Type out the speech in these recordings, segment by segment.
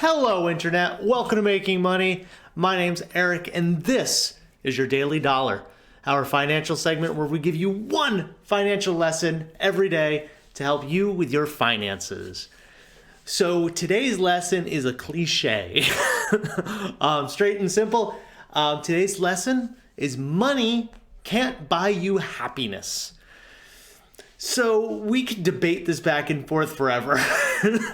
Hello, Internet. Welcome to Making Money. My name's Eric, and this is your Daily Dollar, our financial segment where we give you one financial lesson every day to help you with your finances. So today's lesson is a cliche. Straight and simple. Today's lesson is money can't buy you happiness. So we could debate this back and forth forever,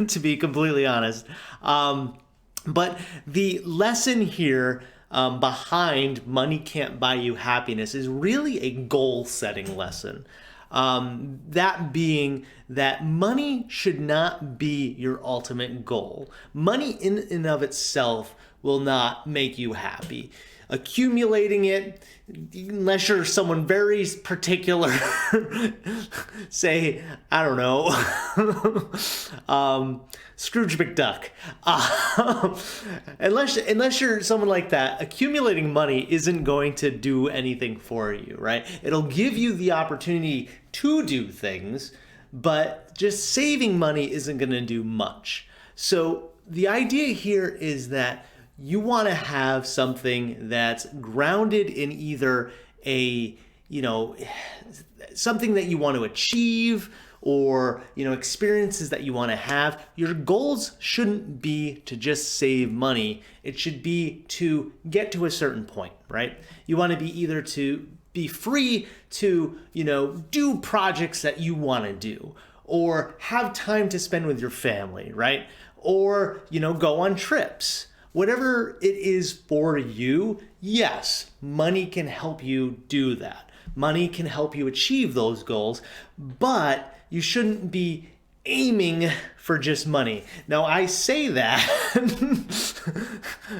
to be completely honest. But the lesson here behind money can't buy you happiness is really a goal-setting lesson. That being that money should not be your ultimate goal. Money in and of itself will not make you happy. Accumulating it, unless you're someone very particular, say, I don't know, Scrooge McDuck. Unless you're someone like that, accumulating money isn't going to do anything for you, right? It'll give you the opportunity to do things, but just saving money isn't going to do much. So the idea here is that you want to have something that's grounded in either something that you want to achieve or, experiences that you want to have. Your goals shouldn't be to just save money. It should be to get to a certain point, right? You want to be either to be free to, do projects that you want to do, or have time to spend with your family, right? Or, go on trips. Whatever it is for you, yes, money can help you do that. Money can help you achieve those goals, but you shouldn't be aiming for just money. Now, I say that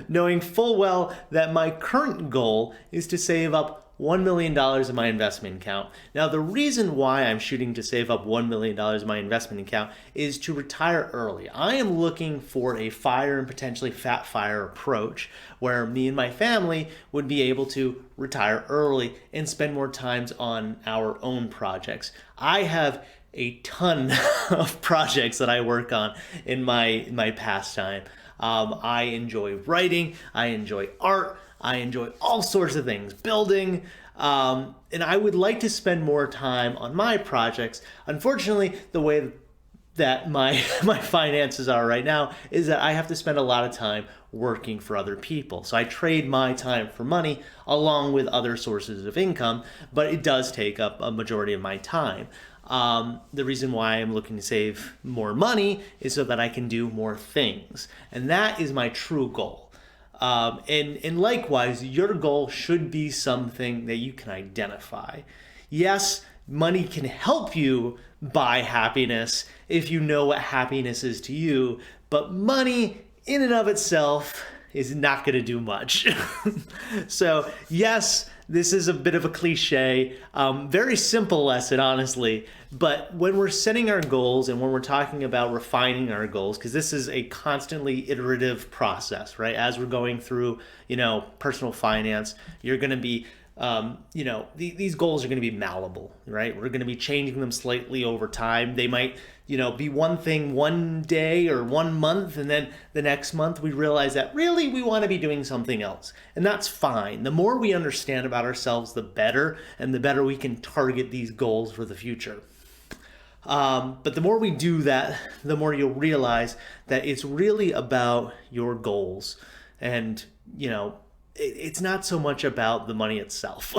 knowing full well that my current goal is to save up $1 million in my investment account. Now, the reason why I'm shooting to save up $1 million in my investment account is to retire early. I am looking for a fire and potentially fat fire approach where me and my family would be able to retire early and spend more time on our own projects. I have a ton of projects that I work on in my pastime. I enjoy writing, I enjoy art, I enjoy all sorts of things, building, and I would like to spend more time on my projects. Unfortunately, the way that my finances are right now is that I have to spend a lot of time working for other people. So I trade my time for money along with other sources of income, but it does take up a majority of my time. The reason why I'm looking to save more money is so that I can do more things. And that is my true goal. And likewise, your goal should be something that you can identify. Yes, money can help you buy happiness if you know what happiness is to you, but money in and of itself is not going to do much. So yes, this is a bit of a cliche, very simple lesson, honestly. But when we're setting our goals and when we're talking about refining our goals, because this is a constantly iterative process, right? As we're going through, personal finance, you're going to be, these goals are going to be malleable, right? We're going to be changing them slightly over time. They might, be one thing one day or 1 month, and then the next month we realize that really we want to be doing something else. And that's fine. The more we understand about ourselves, the better, and the better we can target these goals for the future. But the more we do that, the more you'll realize that it's really about your goals. And, it's not so much about the money itself.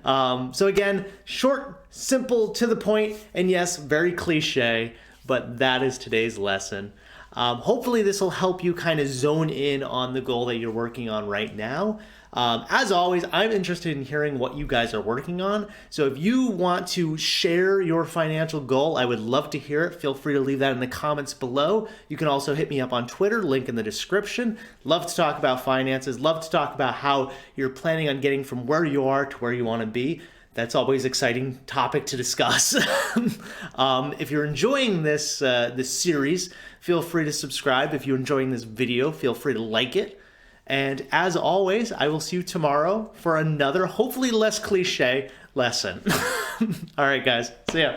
So again, short, simple, to the point, and yes, very cliche, but that is today's lesson. Hopefully this will help you kind of zone in on the goal that you're working on right now. As always, I'm interested in hearing what you guys are working on. So if you want to share your financial goal, I would love to hear it. Feel free to leave that in the comments below. You can also hit me up on Twitter, link in the description. Love to talk about finances. Love to talk about how you're planning on getting from where you are to where you want to be. That's always an exciting topic to discuss. If you're enjoying this series, feel free to subscribe. If you're enjoying this video, feel free to like it. And as always, I will see you tomorrow for another, hopefully less cliche lesson. All right, guys. See ya.